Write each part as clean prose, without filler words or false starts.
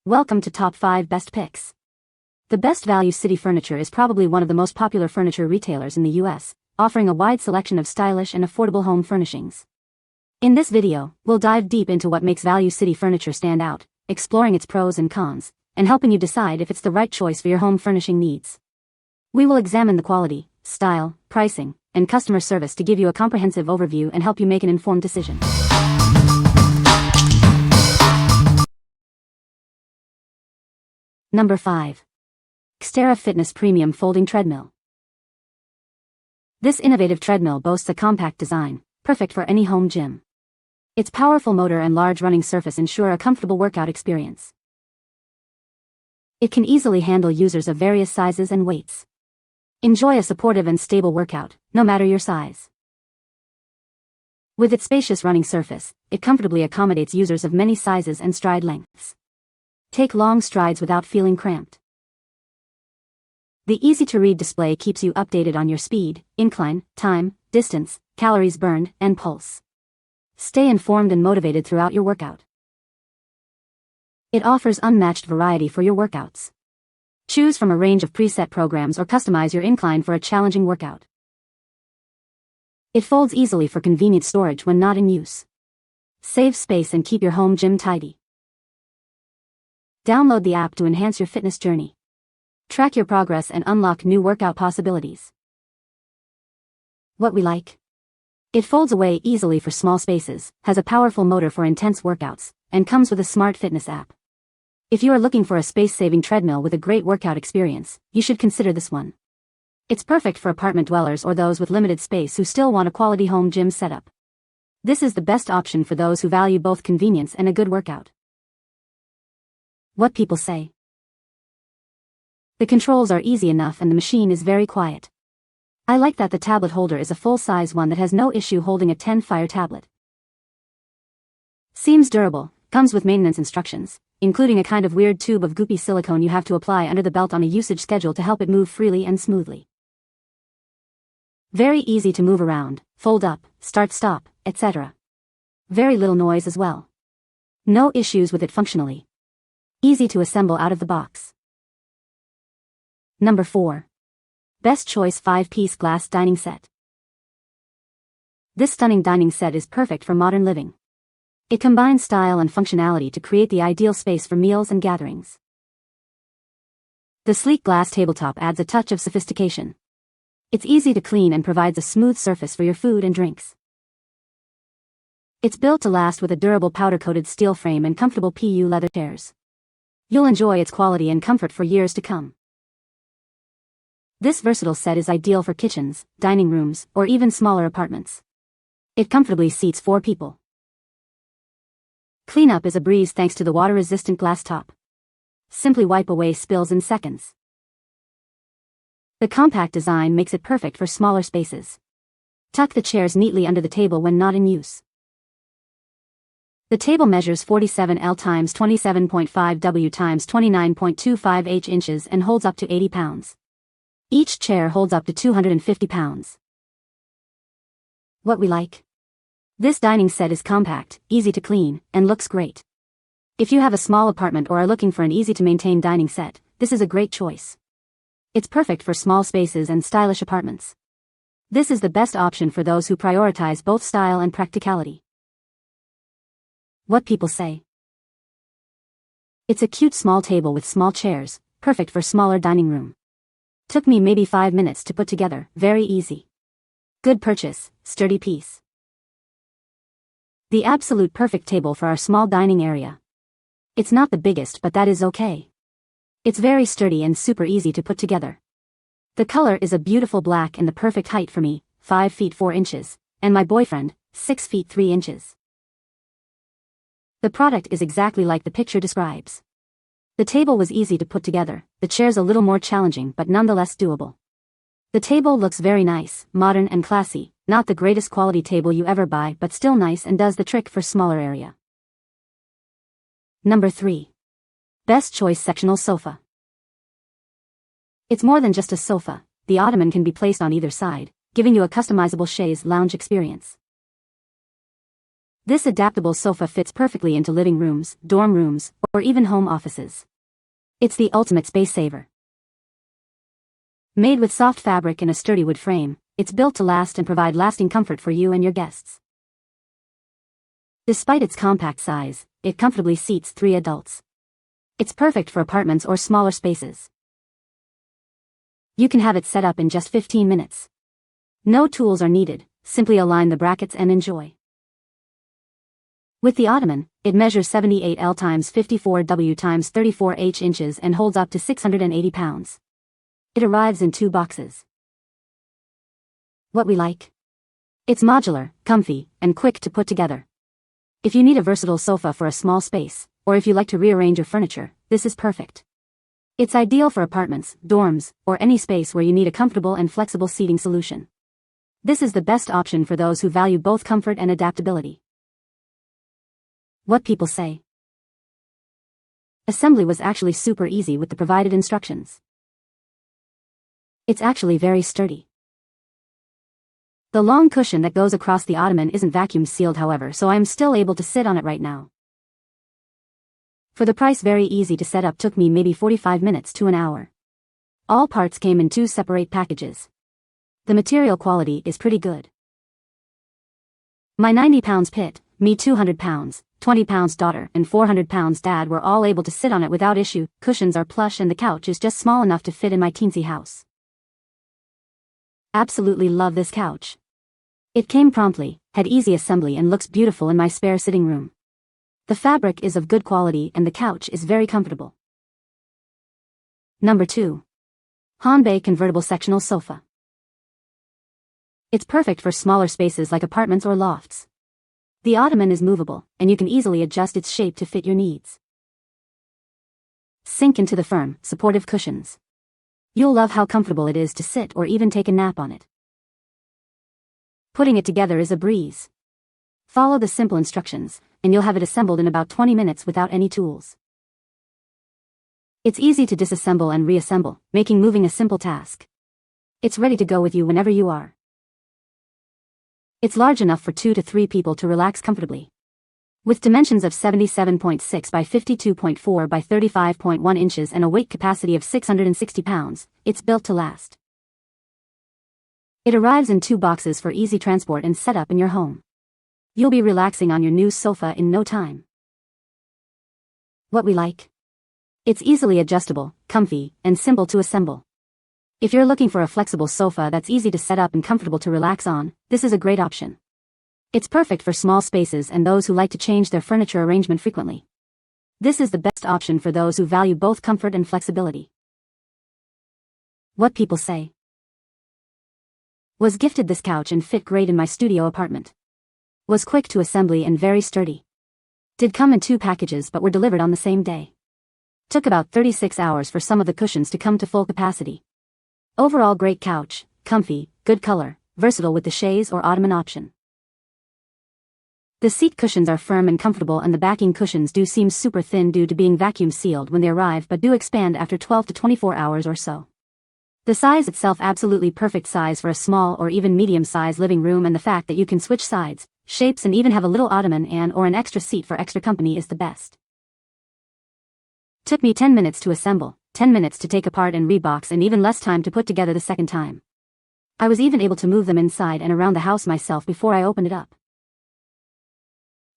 Welcome to Top 5 Best Picks. The Best Value City Furniture is probably one of the most popular furniture retailers in the US, offering a wide selection of stylish and affordable home furnishings. In this video, we'll dive deep into what makes Value City Furniture stand out, exploring its pros and cons, and helping you decide if it's the right choice for your home furnishing needs. We will examine the quality, style, pricing, and customer service to give you a comprehensive overview and help you make an informed decision. Number 5. XTERRA Fitness Premium Folding Treadmill. This innovative treadmill boasts a compact design, perfect for any home gym. Its powerful motor and large running surface ensure a comfortable workout experience. It can easily handle users of various sizes and weights. Enjoy a supportive and stable workout, no matter your size. With its spacious running surface, it comfortably accommodates users of many sizes and stride lengths. Take long strides without feeling cramped. The easy-to-read display keeps you updated on your speed, incline, time, distance, calories burned, and pulse. Stay informed and motivated throughout your workout. It offers unmatched variety for your workouts. Choose from a range of preset programs or customize your incline for a challenging workout. It folds easily for convenient storage when not in use. Save space and keep your home gym tidy. Download the app to enhance your fitness journey. Track your progress and unlock new workout possibilities. What we like? It folds away easily for small spaces, has a powerful motor for intense workouts, and comes with a smart fitness app. If you are looking for a space-saving treadmill with a great workout experience, you should consider this one. It's perfect for apartment dwellers or those with limited space who still want a quality home gym setup. This is the best option for those who value both convenience and a good workout. What people say. The controls are easy enough and the machine is very quiet. I like that the tablet holder is a full-size one that has no issue holding a 10-fire tablet. Seems durable, comes with maintenance instructions, including a kind of weird tube of goopy silicone you have to apply under the belt on a usage schedule to help it move freely and smoothly. Very easy to move around, fold up, start-stop, etc. Very little noise as well. No issues with it functionally. Easy to assemble out of the box. Number 4. Best Choice 5-Piece Glass Dining Set. This stunning dining set is perfect for modern living. It combines style and functionality to create the ideal space for meals and gatherings. The sleek glass tabletop adds a touch of sophistication. It's easy to clean and provides a smooth surface for your food and drinks. It's built to last with a durable powder-coated steel frame and comfortable PU leather chairs. You'll enjoy its quality and comfort for years to come. This versatile set is ideal for kitchens, dining rooms, or even smaller apartments. It comfortably seats 4 people. Cleanup is a breeze thanks to the water-resistant glass top. Simply wipe away spills in seconds. The compact design makes it perfect for smaller spaces. Tuck the chairs neatly under the table when not in use. The table measures 47L x 27.5 W x 29.25 H inches and holds up to 80 pounds. Each chair holds up to 250 pounds. What we like? This dining set is compact, easy to clean, and looks great. If you have a small apartment or are looking for an easy-to-maintain dining set, this is a great choice. It's perfect for small spaces and stylish apartments. This is the best option for those who prioritize both style and practicality. What people say. It's a cute small table with small chairs, perfect for smaller dining room. Took me maybe 5 minutes to put together, very easy. Good purchase, sturdy piece. The absolute perfect table for our small dining area. It's not the biggest, but that is okay. It's very sturdy and super easy to put together. The color is a beautiful black and the perfect height for me, 5 feet 4 inches, and my boyfriend, 6 feet 3 inches. The product is exactly like the picture describes. The table was easy to put together, the chairs a little more challenging but nonetheless doable. The table looks very nice, modern and classy, not the greatest quality table you ever buy but still nice and does the trick for smaller area. Number 3. Best Choice Sectional Sofa. It's more than just a sofa, the ottoman can be placed on either side, giving you a customizable chaise lounge experience. This adaptable sofa fits perfectly into living rooms, dorm rooms, or even home offices. It's the ultimate space saver. Made with soft fabric and a sturdy wood frame, it's built to last and provide lasting comfort for you and your guests. Despite its compact size, it comfortably seats 3 adults. It's perfect for apartments or smaller spaces. You can have it set up in just 15 minutes. No tools are needed, simply align the brackets and enjoy. With the ottoman, it measures 78L x 54W x 34H inches and holds up to 680 pounds. It arrives in 2 boxes. What we like? It's modular, comfy, and quick to put together. If you need a versatile sofa for a small space, or if you like to rearrange your furniture, this is perfect. It's ideal for apartments, dorms, or any space where you need a comfortable and flexible seating solution. This is the best option for those who value both comfort and adaptability. What people say. Assembly was actually super easy with the provided instructions. It's actually very sturdy. The long cushion that goes across the ottoman isn't vacuum sealed, however, so I am still able to sit on it right now. For the price, very easy to set up, took me maybe 45 minutes to an hour. All parts came in 2 separate packages. The material quality is pretty good. My 90 pounds pit, me 200 pounds, 20 pounds daughter, and 400 pounds dad were all able to sit on it without issue. Cushions are plush and the couch is just small enough to fit in my teensy house. Absolutely love this couch. It came promptly, had easy assembly, and looks beautiful in my spare sitting room. The fabric is of good quality and the couch is very comfortable. Number 2. HONBAY Convertible Sectional Sofa. It's perfect for smaller spaces like apartments or lofts. The ottoman is movable, and you can easily adjust its shape to fit your needs. Sink into the firm, supportive cushions. You'll love how comfortable it is to sit or even take a nap on it. Putting it together is a breeze. Follow the simple instructions, and you'll have it assembled in about 20 minutes without any tools. It's easy to disassemble and reassemble, making moving a simple task. It's ready to go with you whenever you are. It's large enough for 2 to 3 people to relax comfortably. With dimensions of 77.6 by 52.4 by 35.1 inches and a weight capacity of 660 pounds, it's built to last. It arrives in 2 boxes for easy transport and setup in your home. You'll be relaxing on your new sofa in no time. What we like? It's easily adjustable, comfy, and simple to assemble. If you're looking for a flexible sofa that's easy to set up and comfortable to relax on, this is a great option. It's perfect for small spaces and those who like to change their furniture arrangement frequently. This is the best option for those who value both comfort and flexibility. What people say. Was gifted this couch and fit great in my studio apartment. Was quick to assembly and very sturdy. Did come in 2 packages but were delivered on the same day. Took about 36 hours for some of the cushions to come to full capacity. Overall great couch, comfy, good color, versatile with the chaise or ottoman option. The seat cushions are firm and comfortable, and the backing cushions do seem super thin due to being vacuum sealed when they arrive, but do expand after 12 to 24 hours or so. The size itself absolutely perfect size for a small or even medium-sized living room, and the fact that you can switch sides, shapes, and even have a little ottoman and or an extra seat for extra company is the best. Took me 10 minutes to assemble, 10 minutes to take apart and rebox, and even less time to put together the second time. I was even able to move them inside and around the house myself before I opened it up.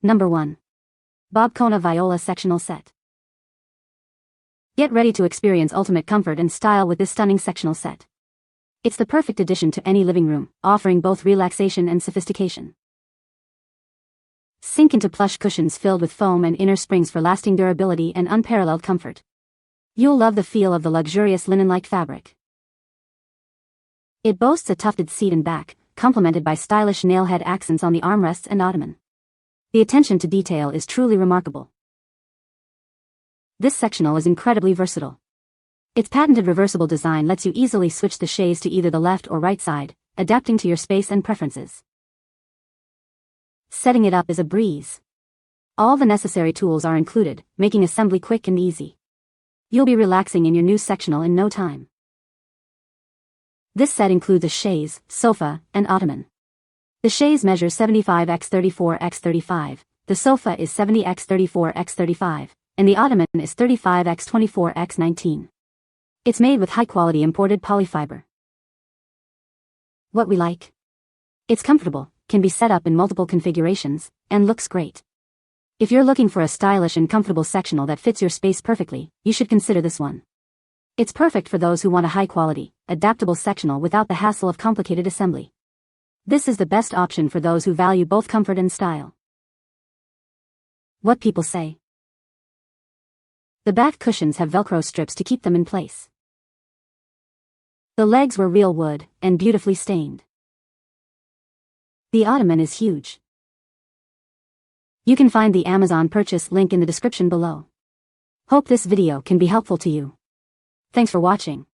Number 1. Bobkona Viola Sectional Set. Get ready to experience ultimate comfort and style with this stunning sectional set. It's the perfect addition to any living room, offering both relaxation and sophistication. Sink into plush cushions filled with foam and inner springs for lasting durability and unparalleled comfort. You'll love the feel of the luxurious linen-like fabric. It boasts a tufted seat and back, complemented by stylish nail-head accents on the armrests and ottoman. The attention to detail is truly remarkable. This sectional is incredibly versatile. Its patented reversible design lets you easily switch the chaise to either the left or right side, adapting to your space and preferences. Setting it up is a breeze. All the necessary tools are included, making assembly quick and easy. You'll be relaxing in your new sectional in no time. This set includes a chaise, sofa, and ottoman. The chaise measures 75 x 34 x 35, the sofa is 70 x 34 x 35, and the ottoman is 35x24x19. It's made with high-quality imported polyfiber. What we like? It's comfortable, can be set up in multiple configurations, and looks great. If you're looking for a stylish and comfortable sectional that fits your space perfectly, you should consider this one. It's perfect for those who want a high-quality, adaptable sectional without the hassle of complicated assembly. This is the best option for those who value both comfort and style. What people say. The back cushions have Velcro strips to keep them in place. The legs were real wood, and beautifully stained. The ottoman is huge. You can find the Amazon purchase link in the description below. Hope this video can be helpful to you. Thanks for watching.